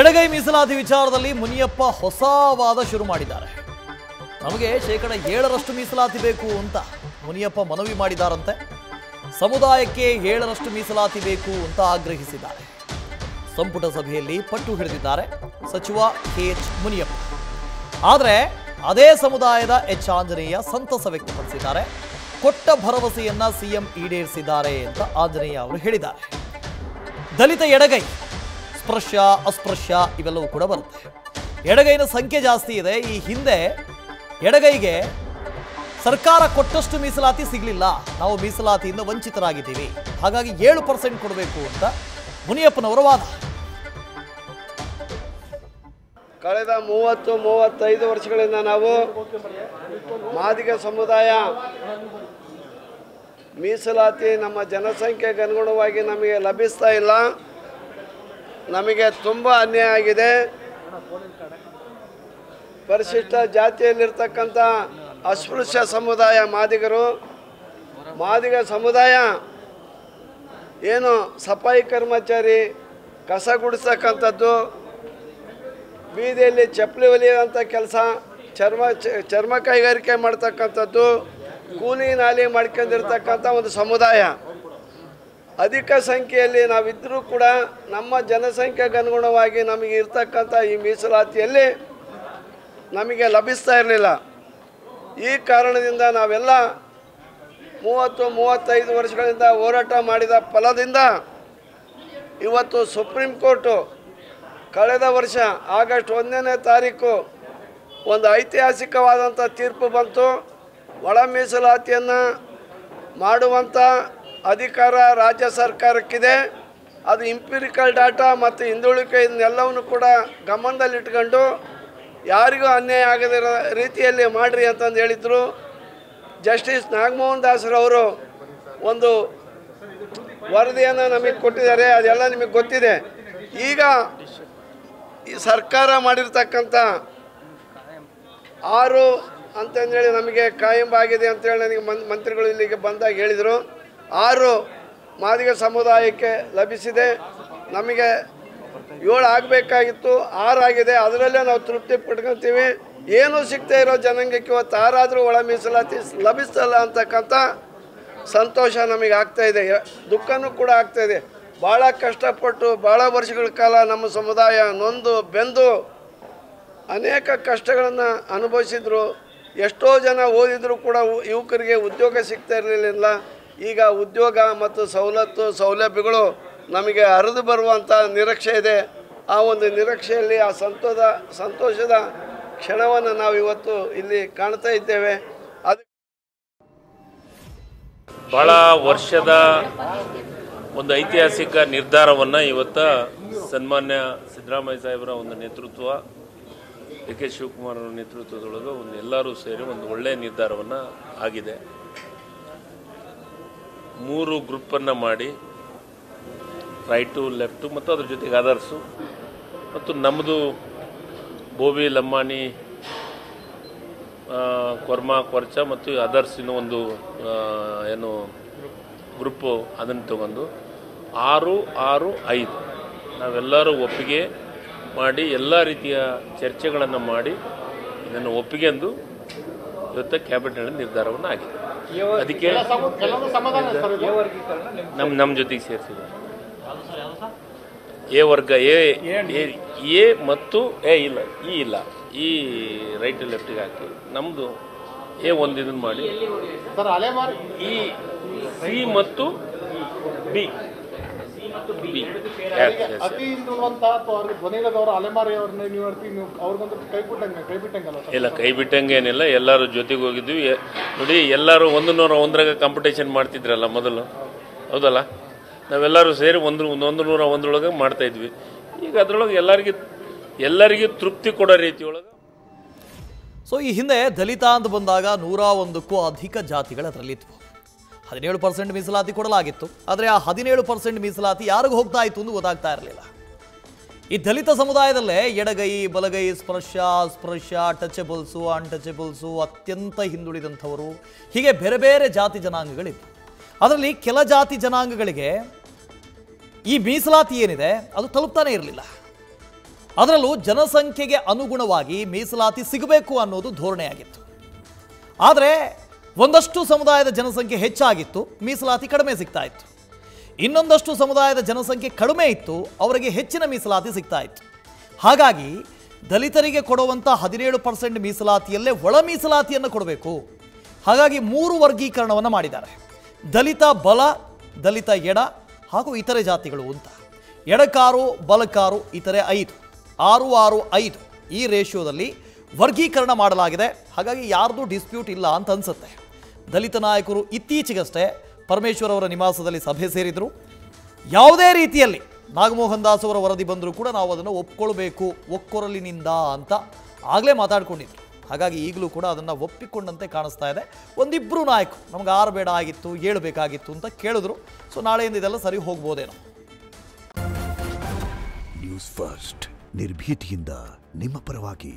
ಎಡಗೈ ಮೀಸಲಾತಿ ವಿಚಾರದಲ್ಲಿ ಮುನಿಯಪ್ಪ ಹೊಸ ವಾದ ಶುರು ಮಾಡಿದ್ದಾರೆ. ನಮಗೆ ಶೇಕಡ 7ರಷ್ಟು ಮೀಸಲಾತಿ ಬೇಕು ಅಂತ ಮುನಿಯಪ್ಪ ಮನವಿ ಮಾಡಿದಾರಂತೆ. ಸಮುದಾಯಕ್ಕೆ 7ರಷ್ಟು ಮೀಸಲಾತಿ ಬೇಕು ಅಂತ ಆಗ್ರಹಿಸಿದ್ದಾರೆ. ಸಂಪುಟ ಸಭೆಯಲ್ಲಿ ಪಟ್ಟು ಹಿಡಿದಿದ್ದಾರೆ ಸಚಿವ KH ಮುನಿಯಪ್ಪ. ಆದರೆ ಅದೇ ಸಮುದಾಯದ H ಆಂಜನೇಯ ಸಂತಸ ವ್ಯಕ್ತಪಡಿಸಿದ್ದಾರೆ. ಕೊಟ್ಟ ಭರವಸೆಯನ್ನ ಸಿಎಂ ಈಡೇರಿಸಿದ್ದಾರೆ ಅಂತ ಆಂಜನೇಯ ಅವರು ಹೇಳಿದ್ದಾರೆ. ದಲಿತ ಎಡಗೈ ಸ್ಪೃಶ್ಯ ಅಸ್ಪೃಶ್ಯ ಇವೆಲ್ಲವೂ ಕೂಡ ಬರುತ್ತೆ. ಎಡಗೈನ ಸಂಖ್ಯೆ ಜಾಸ್ತಿ ಇದೆ. ಈ ಹಿಂದೆ ಎಡಗೈಗೆ ಸರ್ಕಾರ ಕೊಟ್ಟಷ್ಟು ಮೀಸಲಾತಿ ಸಿಗಲಿಲ್ಲ, ನಾವು ಮೀಸಲಾತಿಯಿಂದ ವಂಚಿತರಾಗಿದ್ದೀವಿ, ಹಾಗಾಗಿ 7% ಕೊಡಬೇಕು ಅಂತ ಮುನಿಯಪ್ಪನವರ ವಾದ. ಕಳೆದ 30-35 ವರ್ಷಗಳಿಂದ ನಾವು ಮಾದಿಗ ಸಮುದಾಯ ಮೀಸಲಾತಿ ನಮ್ಮ ಜನಸಂಖ್ಯೆಗೆ ಅನುಗುಣವಾಗಿ ನಮಗೆ ಲಭಿಸ್ತಾ ಇಲ್ಲ. ನಮಗೆ ತುಂಬ ಅನ್ಯಾಯ ಆಗಿದೆ. ಪರಿಶಿಷ್ಟ ಜಾತಿಯಲ್ಲಿರ್ತಕ್ಕಂಥ ಅಸ್ಪೃಶ್ಯ ಸಮುದಾಯ ಮಾದಿಗ ಸಮುದಾಯ ಏನು ಸಫಾಯಿ ಕರ್ಮಚಾರಿ, ಕಸ ಗುಡಿಸ್ತಕ್ಕಂಥದ್ದು, ಬೀದಿಯಲ್ಲಿ ಚಪ್ಪಲಿ ಹೊಲಿಯುವಂಥ ಕೆಲಸ, ಚರ್ಮ ಕೈಗಾರಿಕೆ ಮಾಡ್ತಕ್ಕಂಥದ್ದು, ಕೂಲಿ ನಾಲಿ ಮಾಡ್ಕೊಂಡಿರ್ತಕ್ಕಂಥ ಒಂದು ಸಮುದಾಯ. ಅಧಿಕ ಸಂಖ್ಯೆಯಲ್ಲಿ ನಾವಿದ್ದರೂ ಕೂಡ ನಮ್ಮ ಜನಸಂಖ್ಯೆಗೆ ಅನುಗುಣವಾಗಿ ನಮಗೆ ಇರ್ತಕ್ಕಂಥ ಈ ಮೀಸಲಾತಿಯಲ್ಲಿ ನಮಗೆ ಲಭಿಸ್ತಾ ಇರಲಿಲ್ಲ. ಈ ಕಾರಣದಿಂದ ನಾವೆಲ್ಲ 30-35 ವರ್ಷಗಳಿಂದ ಹೋರಾಟ ಮಾಡಿದ ಫಲದಿಂದ ಇವತ್ತು ಸುಪ್ರೀಂ ಕೋರ್ಟು ಕಳೆದ ವರ್ಷ ಆಗಸ್ಟ್ 1ನೇ ತಾರೀಕು ಒಂದು ಐತಿಹಾಸಿಕವಾದಂಥ ತೀರ್ಪು ಬಂತು. ಒಳ ಮೀಸಲಾತಿಯನ್ನು ಮಾಡುವಂಥ ಅಧಿಕಾರ ರಾಜ್ಯ ಸರ್ಕಾರಕ್ಕಿದೆ. ಅದು ಇಂಪಿರಿಕಲ್ ಡಾಟಾ ಮತ್ತು ಹಿಂದುಳಿಕೆ ಇದನ್ನೆಲ್ಲವನ್ನು ಕೂಡ ಗಮನದಲ್ಲಿಟ್ಕೊಂಡು ಯಾರಿಗೂ ಅನ್ಯಾಯ ಆಗದಿರೋ ರೀತಿಯಲ್ಲಿ ಮಾಡಿರಿ ಅಂತಂದು ಹೇಳಿದರು. ಜಸ್ಟಿಸ್ ನಾಗಮೋಹನ್ ದಾಸರವರು ಒಂದು ವರದಿಯನ್ನು ನಮಗೆ ಕೊಟ್ಟಿದ್ದಾರೆ, ಅದೆಲ್ಲ ನಿಮಗೆ ಗೊತ್ತಿದೆ. ಈಗ ಈ ಸರ್ಕಾರ ಮಾಡಿರ್ತಕ್ಕಂಥ 6 ಅಂತಂದೇಳಿ ನಮಗೆ ಕಾಯಂ ಆಗಿದೆ ಅಂತೇಳಿ ನನಗೆ ಮಂತ್ರಿಗಳು ಇಲ್ಲಿಗೆ ಬಂದಾಗ ಹೇಳಿದರು. 6 ಮಾದಿಗ ಸಮುದಾಯಕ್ಕೆ ಲಭಿಸಿದೆ. ನಮಗೆ 7 ಆಗಬೇಕಾಗಿತ್ತು, 6 ಆಗಿದೆ. ಅದರಲ್ಲೇ ನಾವು ತೃಪ್ತಿ ಪಡ್ಕೊತೀವಿ. ಏನೂ ಸಿಗ್ತಾ ಇರೋ ಜನಾಂಗಕ್ಕೆ ಇವತ್ತು 6 ಆದರೂ ಒಳ ಮೀಸಲಾತಿ ಲಭಿಸ್ತಲ್ಲ ಅಂತಕ್ಕಂಥ ಸಂತೋಷ ನಮಗೆ ಆಗ್ತಾಯಿದೆ, ದುಃಖನೂ ಕೂಡ ಆಗ್ತಾಯಿದೆ. ಭಾಳ ಕಷ್ಟಪಟ್ಟು ಭಾಳ ವರ್ಷಗಳ ಕಾಲ ನಮ್ಮ ಸಮುದಾಯ ನೊಂದು ಬೆಂದು ಅನೇಕ ಕಷ್ಟಗಳನ್ನು ಅನುಭವಿಸಿದ್ರು. ಎಷ್ಟೋ ಜನ ಓದಿದ್ರು ಕೂಡ ಯುವಕರಿಗೆ ಉದ್ಯೋಗ ಸಿಗ್ತಾ ಇರಲಿಲ್ಲ. ಈಗ ಉದ್ಯೋಗ ಮತ್ತು ಸೌಲಭ್ಯಗಳು ನಮಗೆ ಹರಿದು ಬರುವಂಥ ನಿರೀಕ್ಷೆ ಇದೆ. ಆ ಒಂದು ನಿರೀಕ್ಷೆಯಲ್ಲಿ ಆ ಸಂತೋಷದ ಕ್ಷಣವನ್ನು ನಾವು ಇವತ್ತು ಇಲ್ಲಿ ಕಾಣ್ತಾ ಇದ್ದೇವೆ. ಅದು ಬಹಳ ವರ್ಷದ ಒಂದು ಐತಿಹಾಸಿಕ ನಿರ್ಧಾರವನ್ನು ಇವತ್ತು ಸನ್ಮಾನ್ಯ ಸಿದ್ದರಾಮಯ್ಯ ಸಾಹೇಬರ ಒಂದು ನೇತೃತ್ವ, DK ಶಿವಕುಮಾರ್ ಅವರ ನೇತೃತ್ವದೊಳಗೆ ಒಂದು ಎಲ್ಲರೂ ಸೇರಿ ಒಂದು ಒಳ್ಳೆಯ ನಿರ್ಧಾರವನ್ನು ಆಗಿದೆ. 3 ಗ್ರೂಪನ್ನು ಮಾಡಿ ರೈಟು, ಲೆಫ್ಟು ಮತ್ತು ಅದ್ರ ಜೊತೆಗೆ ಅದರ್ಸು ಮತ್ತು ನಮ್ಮದು ಬೋಬಿ, ಲಂಬಾಣಿ, ಕೊರ್ಮಾ, ಕೊರ್ಚ ಮತ್ತು ಅದರ್ಸಿನ ಒಂದು ಏನು ಗ್ರೂಪು ಅದನ್ನು ತಗೊಂಡು 6-6-5 ನಾವೆಲ್ಲರೂ ಒಪ್ಪಿಗೆ ಮಾಡಿ ಎಲ್ಲ ರೀತಿಯ ಚರ್ಚೆಗಳನ್ನು ಮಾಡಿ ಇದನ್ನು ಒಪ್ಪಿಗೆಂದು ಇವತ್ತು ಕ್ಯಾಬಿನೆಟ್ ನಿರ್ಧಾರವನ್ನು ಆಗಿದೆ. ಅದಕ್ಕೆ ನಮ್ಮ ಜೊತೆಗೆ ಸೇರಿಸಿದ್ದಾರೆ. ಎ ವರ್ಗ ಎ ಮತ್ತು ಇಲ್ಲ ಈ ರೈಟ್ ಲೆಫ್ಟಿಗೆ ಹಾಕಿ ನಮ್ಮದು A1 ಇದನ್ನು ಮಾಡಿ ಈ ಸಿ ಮತ್ತು ಬಿ ಇಲ್ಲ, ಕೈ ಬಿಟ್ಟಂಗೇನಿಲ್ಲ. ಎಲ್ಲರೂ ಜೊತೆಗೆ ಹೋಗಿದ್ವಿ. ನೋಡಿ, ಎಲ್ಲರೂ 101 ಕಾಂಪಿಟೇಷನ್ ಮಾಡ್ತಿದ್ರಲ್ಲ ಮೊದಲು, ಹೌದಲ್ಲ? ನಾವೆಲ್ಲರೂ ಸೇರಿ 101 ಮಾಡ್ತಾ ಇದ್ವಿ. ಈಗ ಅದರೊಳಗೆ ಎಲ್ಲರಿಗೂ ತೃಪ್ತಿ ಕೊಡೋ ರೀತಿಯೊಳಗೆ. ಸೊ ಈ ಹಿಂದೆ ದಲಿತ ಅಂತ ಬಂದಾಗ 101ಕ್ಕೂ ಅಧಿಕ ಜಾತಿಗಳು ಅದರಲ್ಲಿತ್ತು. 17% ಮೀಸಲಾತಿ ಕೊಡಲಾಗಿತ್ತು. ಆದರೆ ಆ 17% ಮೀಸಲಾತಿ ಯಾರಿಗೂ ಹೋಗ್ತಾ ಇತ್ತು ಅಂತ ಗೊತ್ತಾಗ್ತಾ ಇರಲಿಲ್ಲ. ಈ ದಲಿತ ಸಮುದಾಯದಲ್ಲೇ ಎಡಗೈ, ಬಲಗೈ, ಸ್ಪೃಶ್ಯ, ಟಚಬಲ್ಸು, ಅನ್ಟಚಬಲ್ಸು, ಅತ್ಯಂತ ಹಿಂದುಳಿದಂಥವರು, ಹೀಗೆ ಬೇರೆ ಬೇರೆ ಜಾತಿ ಜನಾಂಗಗಳಿತ್ತು. ಅದರಲ್ಲಿ ಕೆಲ ಜಾತಿ ಜನಾಂಗಗಳಿಗೆ ಈ ಮೀಸಲಾತಿ ಏನಿದೆ ಅದು ತಲುಪ್ತಾನೆ ಇರಲಿಲ್ಲ. ಅದರಲ್ಲೂ ಜನಸಂಖ್ಯೆಗೆ ಅನುಗುಣವಾಗಿ ಮೀಸಲಾತಿ ಸಿಗಬೇಕು ಅನ್ನೋದು ಧೋರಣೆಯಾಗಿತ್ತು. ಆದರೆ ಒಂದಷ್ಟು ಸಮುದಾಯದ ಜನಸಂಖ್ಯೆ ಹೆಚ್ಚಾಗಿತ್ತು, ಮೀಸಲಾತಿ ಕಡಿಮೆ ಸಿಗ್ತಾ ಇತ್ತು. ಇನ್ನೊಂದಷ್ಟು ಸಮುದಾಯದ ಜನಸಂಖ್ಯೆ ಕಡಿಮೆ ಇತ್ತು, ಅವರಿಗೆ ಹೆಚ್ಚಿನ ಮೀಸಲಾತಿ ಸಿಗ್ತಾ ಇತ್ತು. ಹಾಗಾಗಿ ದಲಿತರಿಗೆ ಕೊಡುವಂಥ 17% ಮೀಸಲಾತಿಯಲ್ಲೇ ಒಳ ಮೀಸಲಾತಿಯನ್ನು ಕೊಡಬೇಕು. ಹಾಗಾಗಿ 3 ವರ್ಗೀಕರಣವನ್ನು ಮಾಡಿದ್ದಾರೆ. ದಲಿತ ಬಲ, ದಲಿತ ಎಡ ಹಾಗೂ ಇತರೆ ಜಾತಿಗಳು ಅಂತ. ಎಡಕಾರು, ಬಲಕಾರು, ಇತರೆ 5, 6, 6, 5 ಈ ರೇಷಿಯೋದಲ್ಲಿ ವರ್ಗೀಕರಣ ಮಾಡಲಾಗಿದೆ. ಹಾಗಾಗಿ ಯಾರ್ದು ಡಿಸ್ಪ್ಯೂಟ್ ಇಲ್ಲ ಅಂತ ಅನ್ಸುತ್ತೆ. ದಲಿತ ನಾಯಕರು ಇತ್ತೀಚೆಗಷ್ಟೇ ಪರಮೇಶ್ವರ್ ಅವರ ನಿವಾಸದಲ್ಲಿ ಸಭೆ ಸೇರಿದರು. ಯಾವುದೇ ರೀತಿಯಲ್ಲಿ ನಾಗಮೋಹನ್ ದಾಸ್ ಅವರ ವರದಿ ಬಂದರೂ ಕೂಡ ನಾವು ಅದನ್ನು ಒಪ್ಕೊಳ್ಬೇಕು ಒಕ್ಕೊರಲಿನಿಂದ ಅಂತ ಆಗಲೇ ಮಾತಾಡ್ಕೊಂಡಿದ್ರು. ಹಾಗಾಗಿ ಈಗಲೂ ಕೂಡ ಅದನ್ನು ಒಪ್ಪಿಕೊಂಡಂತೆ ಕಾಣಿಸ್ತಾ ಇದೆ. ಒಂದಿಬ್ಬರು ನಾಯಕರು ನಮಗೆ 6 ಬೇಡ ಆಗಿತ್ತು, 7 ಬೇಕಾಗಿತ್ತು ಅಂತ ಕೇಳಿದ್ರು. ಸೊ ನಾಳೆಯಿಂದ ಇದೆಲ್ಲ ಸರಿ ಹೋಗ್ಬೋದೇನೋ. ನ್ಯೂಸ್ ಫಸ್ಟ್ ನಿರ್ಭೀತಿಯಿಂದ ನಿಮ್ಮ ಪರವಾಗಿ.